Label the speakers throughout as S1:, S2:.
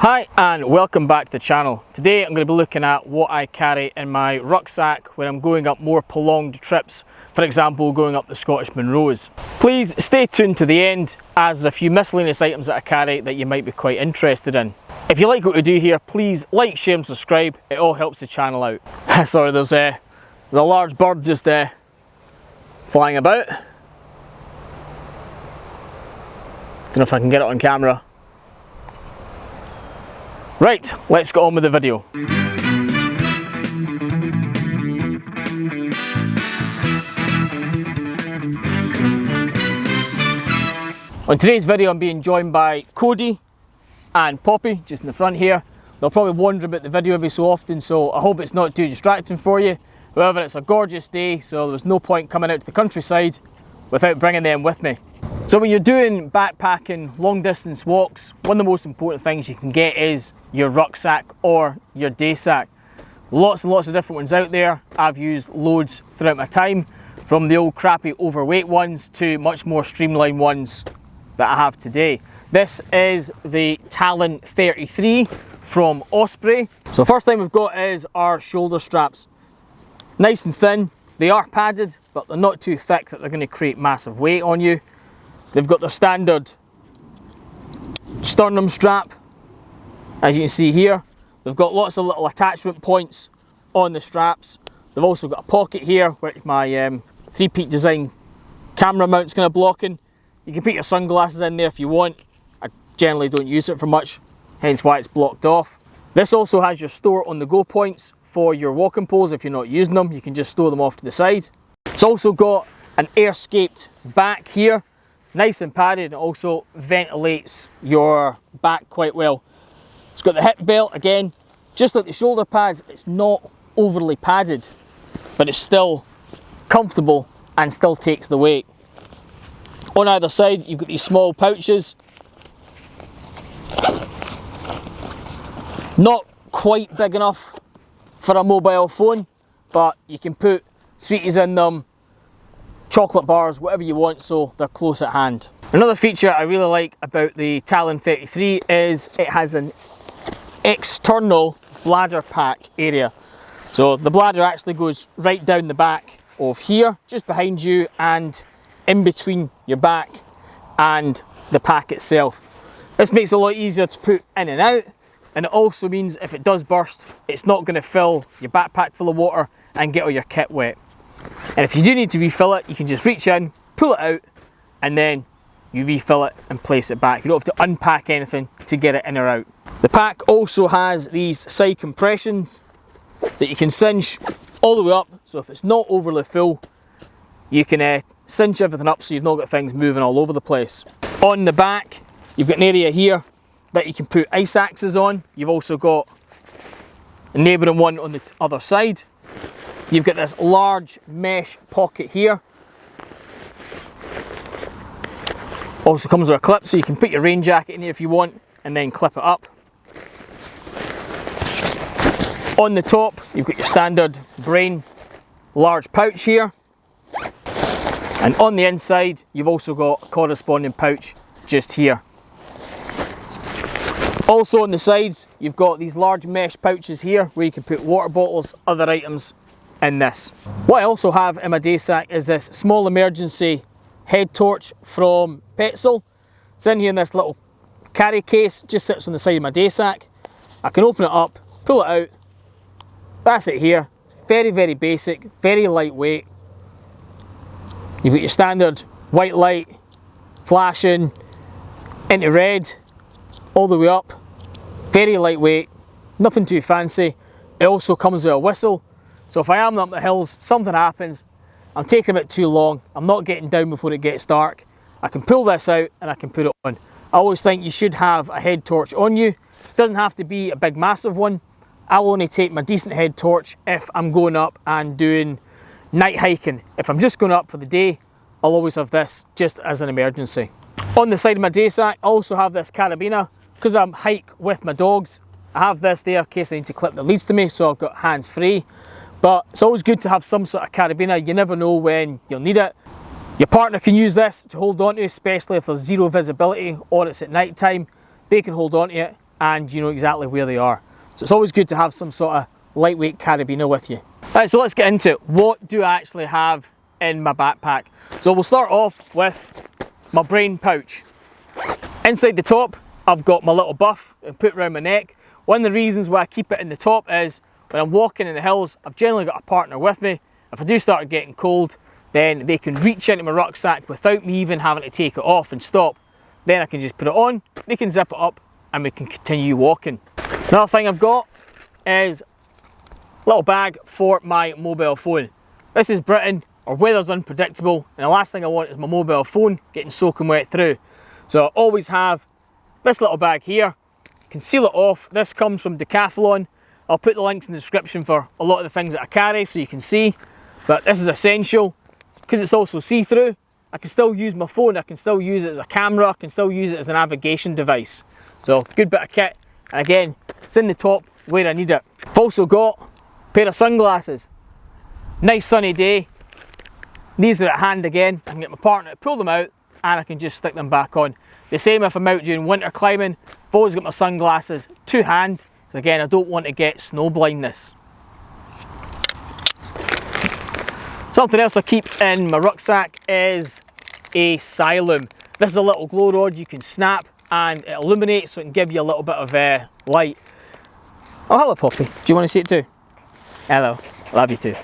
S1: Hi and welcome back to the channel. Today I'm going to be looking at what I carry in my rucksack when I'm going up more prolonged trips, for example going up the Scottish Munros. Please stay tuned to the end as there's a few miscellaneous items that I carry that you might be quite interested in. If you like what we do here, please like, share and subscribe, it all helps the channel out. Sorry, there's a large bird just flying about. Don't know if I can get it on camera. Right, let's get on with the video. On today's video I'm being joined by Cody and Poppy, just in the front here. They'll probably wander about the video every so often, so I hope it's not too distracting for you. However, it's a gorgeous day, so there's no point coming out to the countryside without bringing them with me. So when you're doing backpacking, long distance walks, one of the most important things you can get is your rucksack or your day sack. Lots and lots of different ones out there. I've used loads throughout my time, from the old crappy overweight ones to much more streamlined ones that I have today. This is the Talon 33 from Osprey. So first thing we've got is our shoulder straps. Nice and thin, they are padded, but they're not too thick that they're going to create massive weight on you. They've got their standard sternum strap, as you can see here. They've got lots of little attachment points on the straps. They've also got a pocket here, which my three-peak design camera mount's kind of blocking. You can put your sunglasses in there if you want. I generally don't use it for much, hence why it's blocked off. This also has your store on the go points for your walking poles. If you're not using them, you can just store them off to the side. It's also got an air-scaped back here. Nice and padded, and also ventilates your back quite well. It's got the hip belt, again, just like the shoulder pads, it's not overly padded, but it's still comfortable and still takes the weight. On either side, you've got these small pouches. Not quite big enough for a mobile phone, but you can put sweeties in them, chocolate bars, whatever you want, so they're close at hand. Another feature I really like about the Talon 33 is it has an external bladder pack area. So the bladder actually goes right down the back of here, just behind you and in between your back and the pack itself. This makes it a lot easier to put in and out, and it also means if it does burst, it's not going to fill your backpack full of water and get all your kit wet. And if you do need to refill it, you can just reach in, pull it out, and then you refill it and place it back. You don't have to unpack anything to get it in or out. The pack also has these side compressions that you can cinch all the way up, so if it's not overly full, you can cinch everything up so you've not got things moving all over the place. On the back, you've got an area here that you can put ice axes on. You've also got a neighbouring one on the other side. You've got this large mesh pocket here. Also comes with a clip, so you can put your rain jacket in here if you want and then clip it up. On the top, you've got your standard Brain large pouch here. And on the inside, you've also got a corresponding pouch just here. Also on the sides, you've got these large mesh pouches here where you can put water bottles, other items in this. What I also have in my day sack is this small emergency head torch from Petzl. It's in here in this little carry case, just sits on the side of my day sack. I can open it up, pull it out. That's it here. Very, very basic, very lightweight. You've got your standard white light flashing into red all the way up. Very lightweight, nothing too fancy. It also comes with a whistle. So if I am up the hills, something happens, I'm taking a bit too long, I'm not getting down before it gets dark, I can pull this out and I can put it on. I always think you should have a head torch on you. It doesn't have to be a big massive one. I'll only take my decent head torch if I'm going up and doing night hiking. If I'm just going up for the day, I'll always have this just as an emergency. On the side of my day sack, I also have this carabiner. Because I'm hike with my dogs, I have this there in case I need to clip the leads to me, so I've got hands free. But it's always good to have some sort of carabiner. You never know when you'll need it. Your partner can use this to hold on to, especially if there's zero visibility or it's at night time. They can hold on to it and you know exactly where they are. So it's always good to have some sort of lightweight carabiner with you. Right, so let's get into it. What do I actually have in my backpack? So we'll start off with my brain pouch. Inside the top, I've got my little buff and put around my neck. One of the reasons why I keep it in the top is when I'm walking in the hills, I've generally got a partner with me. If I do start getting cold, then they can reach into my rucksack without me even having to take it off and stop. Then I can just put it on, they can zip it up, and we can continue walking. Another thing I've got is a little bag for my mobile phone. This is Britain, our weather's unpredictable, and the last thing I want is my mobile phone getting soaking wet through. So I always have this little bag here, can seal it off. This comes from Decathlon. I'll put the links in the description for a lot of the things that I carry so you can see, but this is essential because it's also see-through. I can still use my phone, I can still use it as a camera, I can still use it as a navigation device. So good bit of kit, and again, it's in the top where I need it. I've also got a pair of sunglasses. Nice sunny day, these are at hand again. I can get my partner to pull them out and I can just stick them back on. The same if I'm out doing winter climbing, I've always got my sunglasses to hand, so again, I don't want to get snow blindness. Something else I keep in my rucksack is a Cylum. This is a little glow rod you can snap and it illuminates, so it can give you a little bit of light. Oh, hello Poppy, do you want to see it too? Hello, love you too.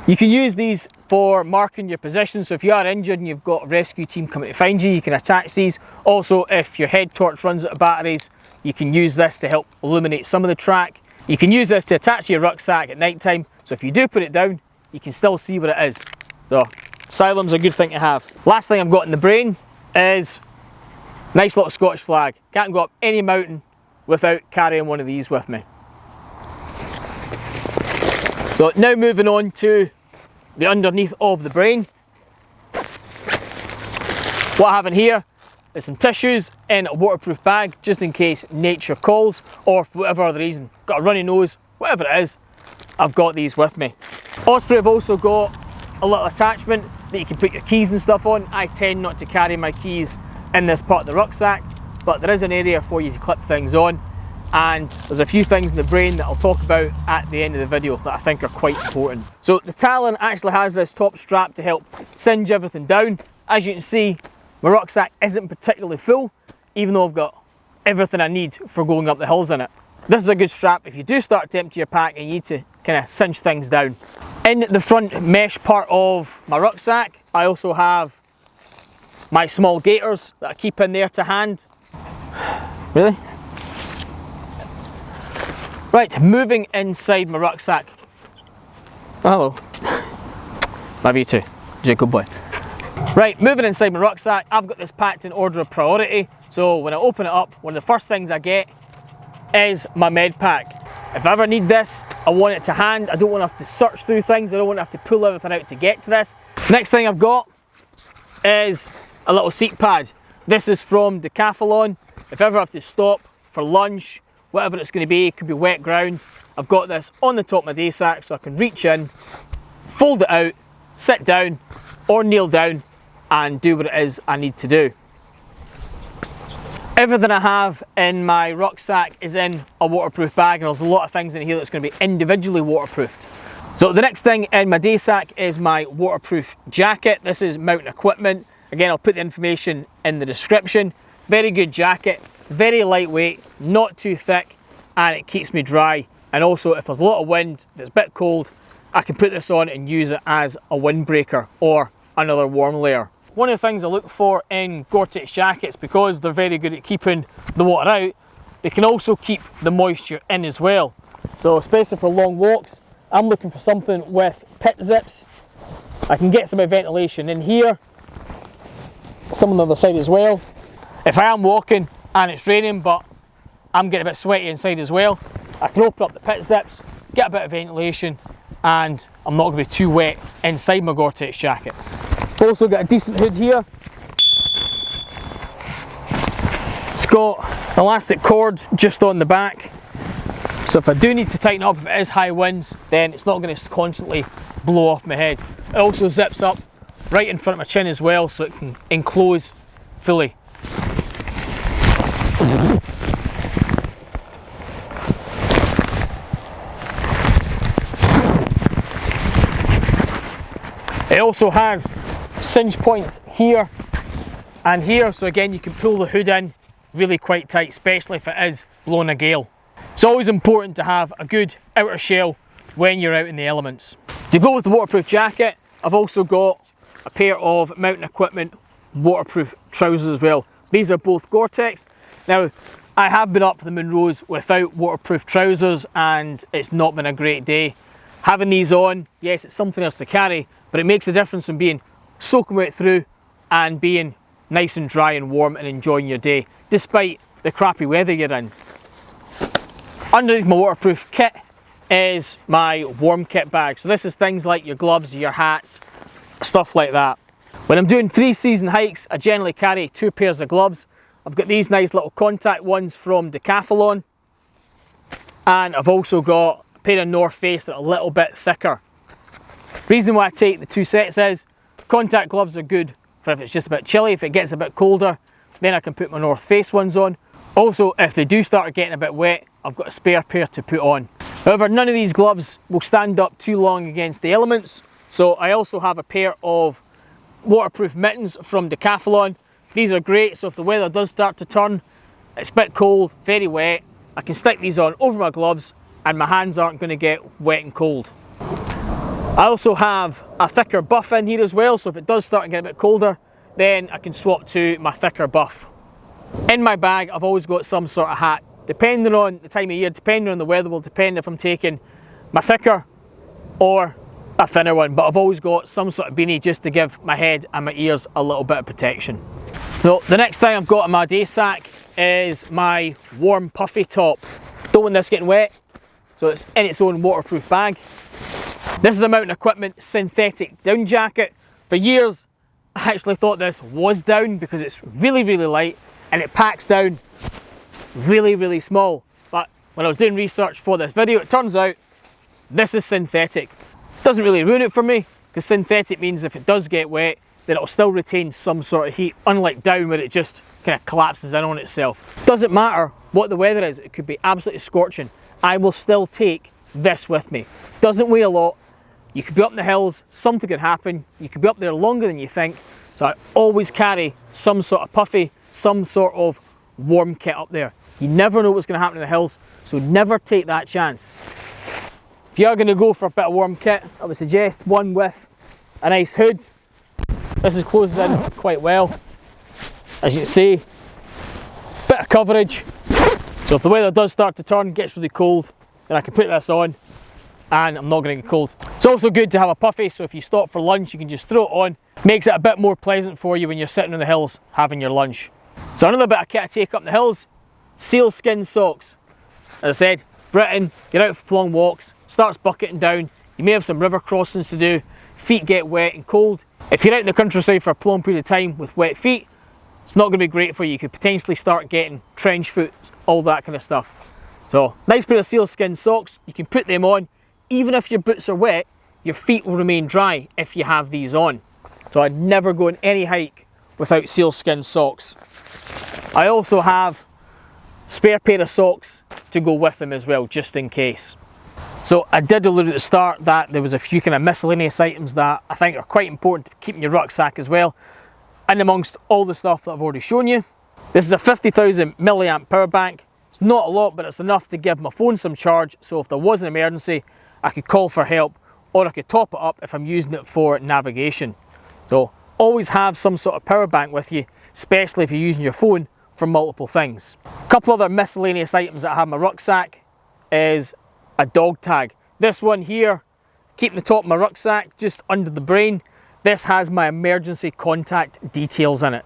S1: You can use these for marking your position, so if you are injured and you've got a rescue team coming to find you, you can attach these. Also, if your head torch runs out of batteries, you can use this to help illuminate some of the track. You can use this to attach to your rucksack at night time, so if you do put it down, you can still see what it is. So, Cylum's a good thing to have. Last thing I've got in the brain is a nice little Scottish flag. Can't go up any mountain without carrying one of these with me. So now moving on to the underneath of the brain. What I have in here is some tissues in a waterproof bag, just in case nature calls, or for whatever other reason, got a runny nose, whatever it is, I've got these with me. Osprey have also got a little attachment that you can put your keys and stuff on. I tend not to carry my keys in this part of the rucksack, but there is an area for you to clip things on, and there's a few things in the brain that I'll talk about at the end of the video that I think are quite important. So the Talon actually has this top strap to help cinch everything down. As you can see, my rucksack isn't particularly full, even though I've got everything I need for going up the hills in it. This is a good strap if you do start to empty your pack and you need to kind of cinch things down. In the front mesh part of my rucksack, I also have my small gaiters that I keep in there to hand. Really? Right, moving inside my rucksack. Oh, hello. Love you too. You're a good boy. Right, moving inside my rucksack, I've got this packed in order of priority. So when I open it up, one of the first things I get is my med pack. If I ever need this, I want it to hand. I don't want to have to search through things. I don't want to have to pull everything out to get to this. Next thing I've got is a little seat pad. This is from Decathlon. If I ever have to stop for lunch, whatever it's going to be, it could be wet ground, I've got this on the top of my day sack so I can reach in, fold it out, sit down or kneel down and do what it is I need to do. Everything I have in my rucksack is in a waterproof bag, and there's a lot of things in here that's going to be individually waterproofed. So the next thing in my day sack is my waterproof jacket. This is Mountain Equipment. Again, I'll put the information in the description. Very good jacket, very lightweight, not too thick, and it keeps me dry. And also, if there's a lot of wind, if it's a bit cold, I can put this on and use it as a windbreaker or another warm layer. One of the things I look for in Gore-Tex jackets, because they're very good at keeping the water out, they can also keep the moisture in as well. So especially for long walks, I'm looking for something with pit zips. I can get some ventilation in here, some on the other side as well. If I am walking and it's raining but I'm getting a bit sweaty inside as well, I can open up the pit zips, get a bit of ventilation, and I'm not going to be too wet inside my Gore-Tex jacket. Also got a decent hood here. It's got elastic cord just on the back, so if I do need to tighten up, if it is high winds, then it's not going to constantly blow off my head. It also zips up right in front of my chin as well, so it can enclose fully. also has cinch points here and here, so again you can pull the hood in really quite tight, especially if it is blowing a gale. It's always important to have a good outer shell when you're out in the elements. To go with the waterproof jacket, I've also got a pair of mountain equipment waterproof trousers as well. These are both Gore-Tex. Now, I have been up the Munros without waterproof trousers and it's not been a great day. Having these on, yes, it's something else to carry, but it makes a difference from being soaking wet through and being nice and dry and warm and enjoying your day, despite the crappy weather you're in. Underneath my waterproof kit is my warm kit bag. So this is things like your gloves, your hats, stuff like that. When I'm doing 3-season hikes, I generally carry 2 pairs of gloves. I've got these nice little contact ones from Decathlon, and I've also got a pair of North Face that are a little bit thicker. Reason why I take the 2 sets is contact gloves are good for if it's just a bit chilly. If it gets a bit colder, then I can put my North Face ones on. Also, if they do start getting a bit wet, I've got a spare pair to put on. However, none of these gloves will stand up too long against the elements, so I also have a pair of waterproof mittens from Decathlon. These are great, so if the weather does start to turn, it's a bit cold, very wet, I can stick these on over my gloves and my hands aren't going to get wet and cold. I also have a thicker buff in here as well, so if it does start to get a bit colder, then I can swap to my thicker buff. In my bag, I've always got some sort of hat. Depending on the time of year, depending on the weather, will depend if I'm taking my thicker or a thinner one, but I've always got some sort of beanie just to give my head and my ears a little bit of protection. So the next thing I've got in my day sack is my warm puffy top. Don't want this getting wet, so it's in its own waterproof bag. This is a Mountain Equipment synthetic down jacket. For years, I actually thought this was down because it's really, really light and it packs down really, really small. But when I was doing research for this video, it turns out this is synthetic. Doesn't really ruin it for me, because synthetic means if it does get wet, then it'll still retain some sort of heat, unlike down where it just kind of collapses in on itself. Doesn't matter what the weather is, it could be absolutely scorching, I will still take this with me. Doesn't weigh a lot, you could be up in the hills, something could happen, you could be up there longer than you think, so I always carry some sort of puffy, some sort of warm kit up there. You never know what's going to happen in the hills, so never take that chance. If you are going to go for a bit of warm kit, I would suggest one with a nice hood. This is closes in quite well. As you can see, bit of coverage. So if the weather does start to turn, gets really cold, then I can put this on and I'm not going to get cold. It's also good to have a puffy, so if you stop for lunch, you can just throw it on. Makes it a bit more pleasant for you when you're sitting on the hills having your lunch. So another bit of kit I take up the hills, sealskin socks. As I said, Britain, you're out for long walks, starts bucketing down, you may have some river crossings to do, feet get wet and cold. If you're out in the countryside for a prolonged period of time with wet feet, it's not going to be great for you. You could potentially start getting trench foot, all that kind of stuff. So, nice pair of sealskin socks, you can put them on. Even if your boots are wet, your feet will remain dry if you have these on. So I'd never go on any hike without sealskin socks. I also have a spare pair of socks to go with them as well, just in case. So I did allude at the start that there was a few kind of miscellaneous items that I think are quite important to keep in your rucksack as well. And amongst all the stuff that I've already shown you, this is a 50,000 milliamp power bank. It's not a lot, but it's enough to give my phone some charge, so if there was an emergency, I could call for help, or I could top it up if I'm using it for navigation. So always have some sort of power bank with you, especially if you're using your phone for multiple things. A couple other miscellaneous items that I have in my rucksack is a dog tag. This one here, keeping the top of my rucksack just under the brain. This has my emergency contact details in it.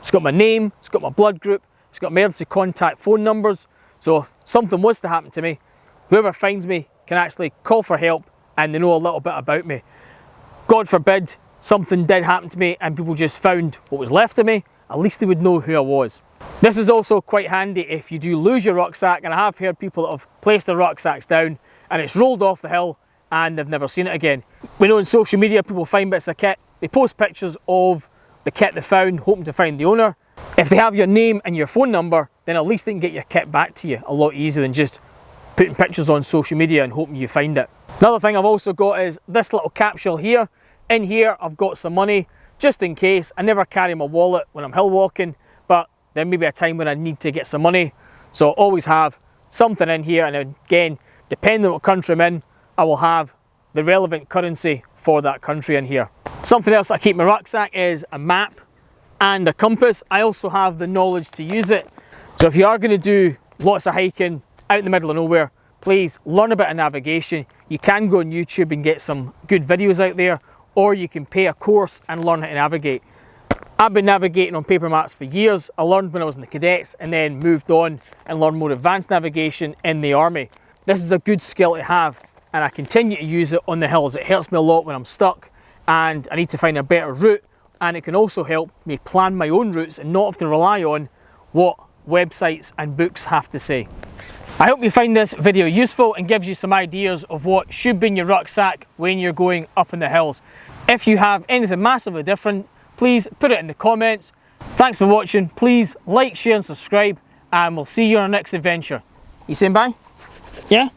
S1: It's got my name, it's got my blood group, it's got emergency contact phone numbers. So if something was to happen to me, whoever finds me can actually call for help and they know a little bit about me. God forbid something did happen to me and people just found what was left of me, at least they would know who I was. This is also quite handy if you do lose your rucksack, and I have heard people that have placed their rucksacks down and it's rolled off the hill and they've never seen it again. We know on social media people find bits of kit, they post pictures of the kit they found, hoping to find the owner. If they have your name and your phone number, then at least they can get your kit back to you a lot easier than just putting pictures on social media and hoping you find it. Another thing I've also got is this little capsule here. In here I've got some money just in case. I never carry my wallet when I'm hill walking, but there may be a time when I need to get some money. So I always have something in here, and again, depending on what country I'm in, I will have the relevant currency for that country in here. Something else I keep in my rucksack is a map and a compass. I also have the knowledge to use it. So if you are going to do lots of hiking out in the middle of nowhere, please learn a bit of navigation. You can go on YouTube and get some good videos out there, or you can pay a course and learn how to navigate. I've been navigating on paper maps for years. I learned when I was in the cadets and then moved on and learned more advanced navigation in the army. This is a good skill to have, and I continue to use it on the hills. It helps me a lot when I'm stuck and I need to find a better route, and it can also help me plan my own routes and not have to rely on what websites and books have to say. I hope you find this video useful and gives you some ideas of what should be in your rucksack when you're going up in the hills. If you have anything massively different, please put it in the comments. Thanks for watching. Please like, share and subscribe, and we'll see you on our next adventure. You saying bye? Yeah?